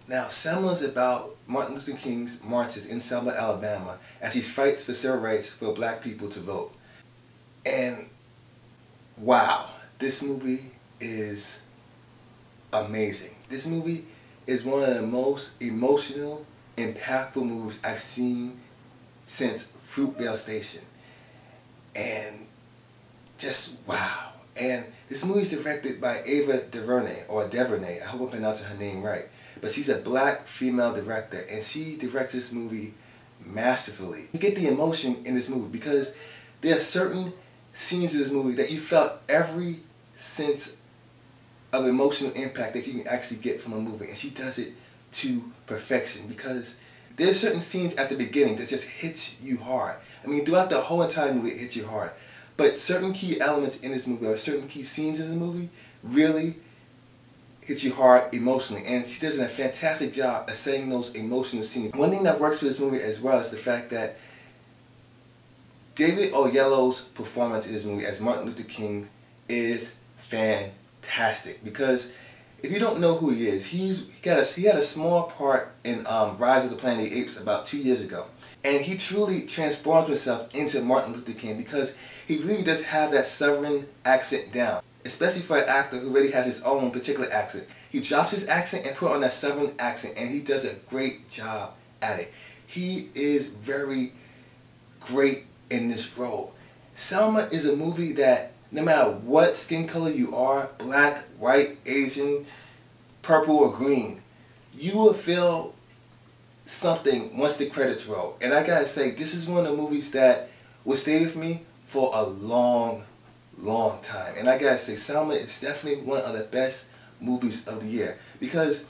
Now, Selma is about Martin Luther King's marches in Selma, Alabama, as he fights for civil rights for black people to vote. And wow, this movie is amazing. This movie is one of the most emotional, impactful movies I've seen since Fruitvale Station. And just wow. And this movie is directed by Ava DuVernay, or DuVernay, I hope I'm pronouncing her name right. But she's a black female director, and she directs this movie masterfully. You get the emotion in this movie because there are certain scenes in this movie that you felt every sense of emotional impact that you can actually get from a movie, and she does it to perfection because there are certain scenes at the beginning that just hits you hard. I mean, throughout the whole entire movie, it hits you hard. But certain key elements in this movie, or certain key scenes in the movie, really hits you hard emotionally. And she does a fantastic job of setting those emotional scenes. One thing that works for this movie as well is the fact that David Oyelowo's performance in this movie as Martin Luther King is fantastic. Because if you don't know who he is, he had a small part in Rise of the Planet of the Apes about 2 years ago. And he truly transforms himself into Martin Luther King because he really does have that Southern accent down. Especially for an actor who already has his own particular accent. He drops his accent and put on that Southern accent, and he does a great job at it. He is very great in this role. Selma is a movie that no matter what skin color you are, black, white, Asian, purple, or green, you will feel something once the credits roll. And I gotta say, this is one of the movies that will stay with me for a long time. And I gotta say, Selma is definitely one of the best movies of the year. Because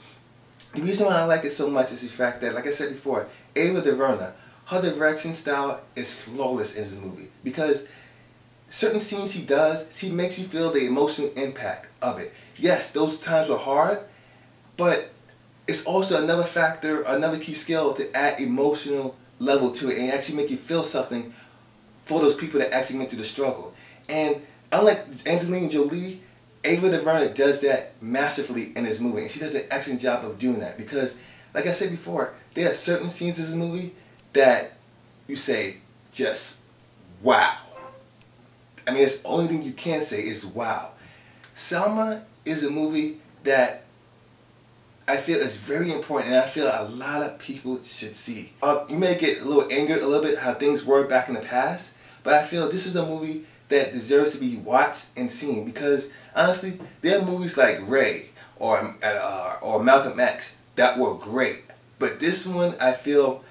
the reason why I like it so much is the fact that, like I said before, Ava DuVernay, her direction style is flawless in this movie. Because certain scenes she does, she makes you feel the emotional impact of it. Yes, those times were hard, but it's also another factor, another key skill to add emotional level to it and actually make you feel something for those people that actually went through the struggle. And unlike Angelina Jolie, Ava DuVernay does that masterfully in this movie, and she does an excellent job of doing that because, like I said before, there are certain scenes in this movie that you say, just wow. I mean, it's the only thing you can say is wow. Selma is a movie that I feel is very important, and I feel a lot of people should see. You may get a little angered a little bit how things were back in the past, but I feel this is a movie that deserves to be watched and seen because honestly, there are movies like Ray or Malcolm X that were great, but this one I feel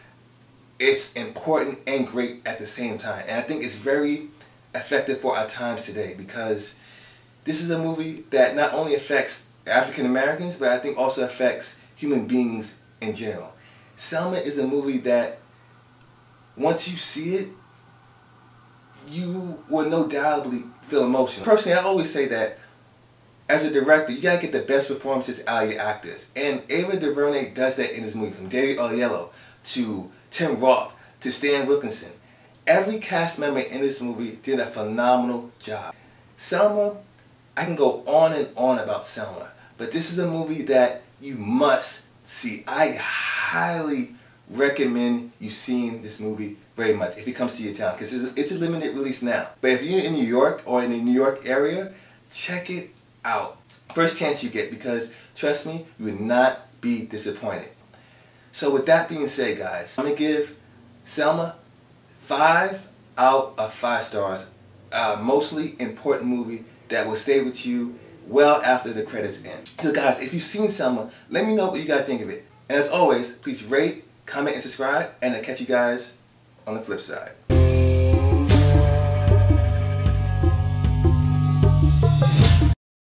it's important and great at the same time, and I think it's very effective for our times today because this is a movie that not only affects African Americans, but I think also affects human beings in general. Selma is a movie that once you see it, you will no doubtly feel emotional. Personally, I always say that as a director, you gotta get the best performances out of your actors. And Ava DuVernay does that in this movie, from David Oyelowo to Tim Roth to Stan Wilkinson. Every cast member in this movie did a phenomenal job. Selma, I can go on and on about Selma, but this is a movie that you must see. I highly recommend you seeing this movie very much if it comes to your town because it's a limited release now. But if you're in New York or in the New York area, check it out. First chance you get because trust me, you will not be disappointed. So with that being said, guys, I'm going to give Selma 5 out of 5 stars. Mostly important movie that will stay with you well after the credits end. So guys, if you've seen Selma, let me know what you guys think of it. And as always, please rate, comment, and subscribe, and I'll catch you guys on the flip side.